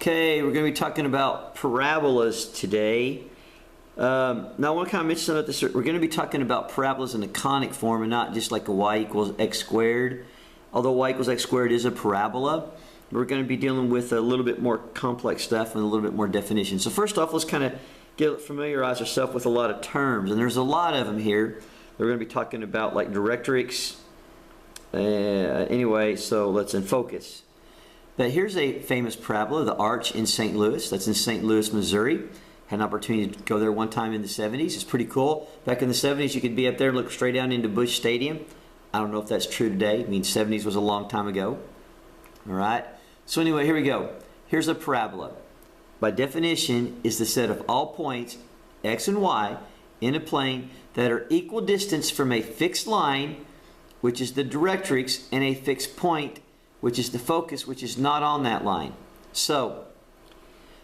Okay, we're going to be talking about parabolas today. Now I want to kind of mention something about this. We're going to be talking about parabolas in the conic form and not just like a y equals x squared. Although y equals x squared is a parabola, we're going to be dealing with a little bit more complex stuff and a little bit more definition. So first off, let's kind of familiarize ourselves with a lot of terms, and there's a lot of them here. We're going to be talking about like directrix. Anyway, so let's focus. But here's a famous parabola, the Arch in St. Louis. That's in St. Louis, Missouri. Had an opportunity to go there one time in the 70s. It's pretty cool. Back in the 70s, you could be up there and look straight down into Busch Stadium. I don't know if that's true today. I mean, 70s was a long time ago. All right. So anyway, here we go. Here's a parabola. By definition, is the set of all points, x and y, in a plane that are equal distance from a fixed line, which is the directrix, and a fixed point, which is the focus, which is not on that line. So,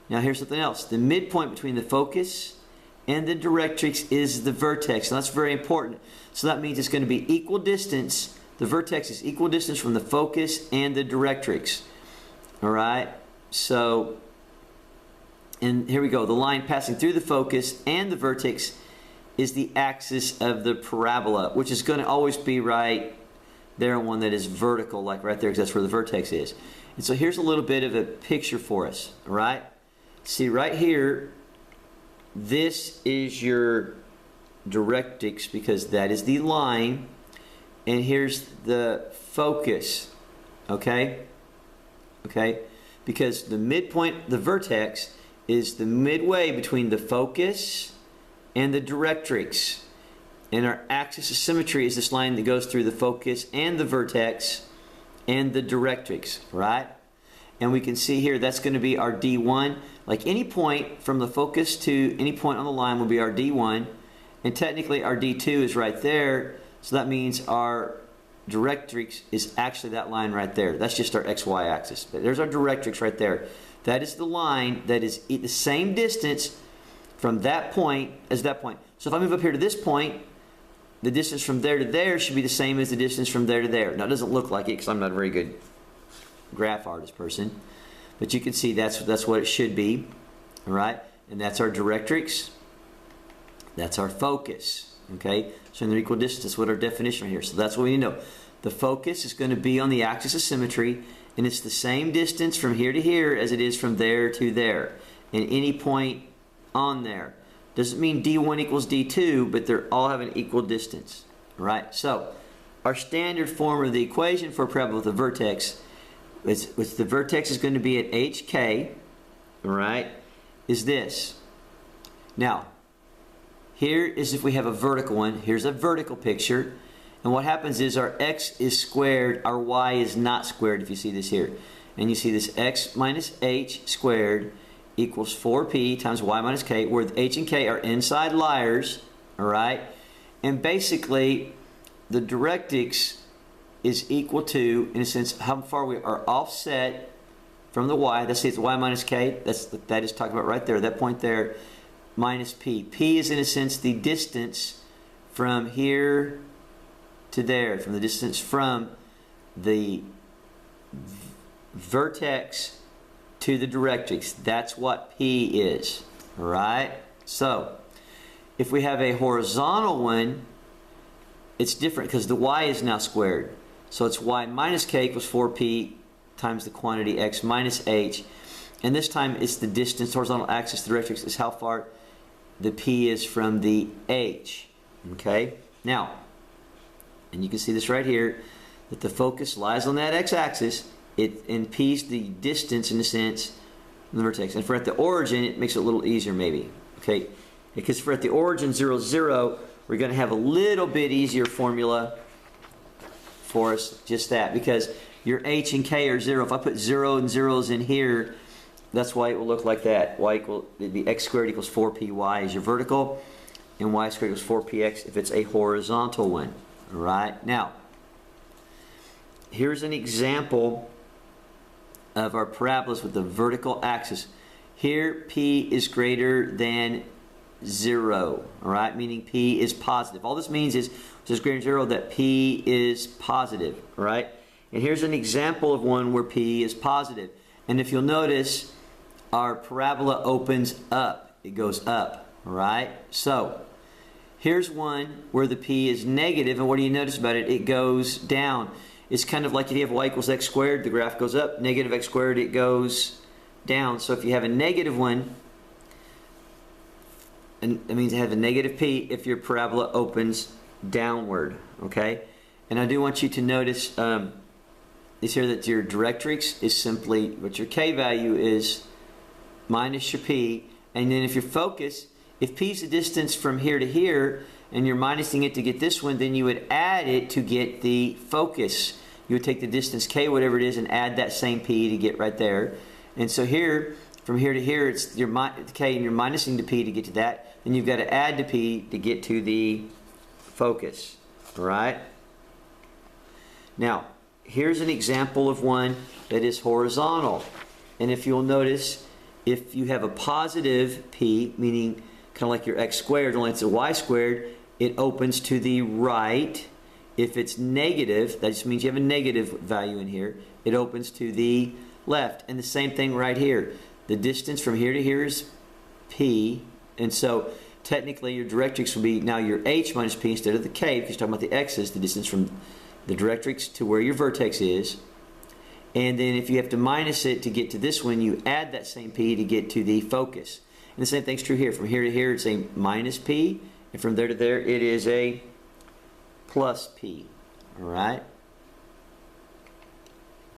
now here's something else. The midpoint between the focus and the directrix is the vertex. And that's very important. So that means it's going to be equal distance. The vertex is equal distance from the focus and the directrix. Alright? So, and here we go. The line passing through the focus and the vertex is the axis of the parabola, which is going to always be right there on one that is vertical, like right there, because that's where the vertex is. And so here's a little bit of a picture for us, all right? See right here, this is your directrix because that is the line, and here's the focus, okay? Okay? Because the midpoint, the vertex, is the midway between the focus and the directrix. And our axis of symmetry is this line that goes through the focus and the vertex and the directrix, right? And we can see here that's going to be our D1. Like any point from the focus to any point on the line will be our D1. And technically our D2 is right there. So that means our directrix is actually that line right there. That's just our XY axis. But there's our directrix right there. That is the line that is the same distance from that point as that point. So if I move up here to this point, the distance from there to there should be the same as the distance from there to there. Now it doesn't look like it because I'm not a very good graph artist person, but you can see that's what it should be. All right, and that's our directrix. That's our focus. Okay, so they're equal distance. That's what our definition right here. So that's what we need to know. The focus is going to be on the axis of symmetry, and it's the same distance from here to here as it is from there to there, and any point on there. Doesn't mean D1 equals D2, but they're all have an equal distance. All right, so our standard form of the equation for a parabola with a vertex, which the vertex is going to be at HK, all right, is this. Now, here is if we have a vertical one. Here's a vertical picture. And what happens is our x is squared, our y is not squared, if you see this here. And you see this x minus h squared equals 4p times y minus k, where h and k are inside liars, all right? And basically, the directrix is equal to, in a sense, how far we are offset from the y. Let's say it's y minus k. That is talking about right there, that point there, minus p. P is, in a sense, the distance from here to there, from the distance from the vertex to the directrix. That's what P is. All right? So, if we have a horizontal one, it's different because the y is now squared. So it's y minus k equals 4p times the quantity x minus h. And this time it's the distance, horizontal axis, the directrix is how far the p is from the h. Okay? Now, and you can see this right here, that the focus lies on that x-axis. And p's the distance, in a sense, from the vertex. And for at the origin, it makes it a little easier maybe. Okay? Because for at the origin 0, 0, we're going to have a little bit easier formula for us, just that. Because your h and k are 0. If I put 0 and zeros in here, that's why it will look like that. It'd be x squared equals 4py is your vertical, and y squared equals 4px if it's a horizontal one. All right? Now, here's an example of our parabolas with the vertical axis. Here, P is greater than 0, all right? Meaning P is positive. All this means is, which is greater than 0, that P is positive, all right? And here's an example of one where P is positive. And if you'll notice, our parabola opens up. It goes up, all right? So here's one where the p is negative, and what do you notice about it? It goes down. It's kind of like if you have y equals x squared, the graph goes up. Negative x squared, it goes down. So if you have a negative one, and that means it has a negative p if your parabola opens downward, okay? And I do want you to notice is here that your directrix is simply what your k value is minus your p, and then if your focus, if p is the distance from here to here and you're minusing it to get this one, then you would add it to get the focus. You would take the distance k, whatever it is, and add that same p to get right there. And so here, from here to here, it's your k, and you're minusing the p to get to that. Then you've got to add the p to get to the focus. All right? Now, here's an example of one that is horizontal. And if you'll notice, if you have a positive p, meaning kind of like your x squared, only it's a y squared, it opens to the right. If it's negative, that just means you have a negative value in here, it opens to the left. And the same thing right here. The distance from here to here is p, and so technically your directrix will be now your h minus p instead of the k, because you're talking about the x's, the distance from the directrix to where your vertex is. And then if you have to minus it to get to this one, you add that same p to get to the focus. And the same thing's true here. From here to here, it's a minus p, and from there to there, it is a plus p. All right?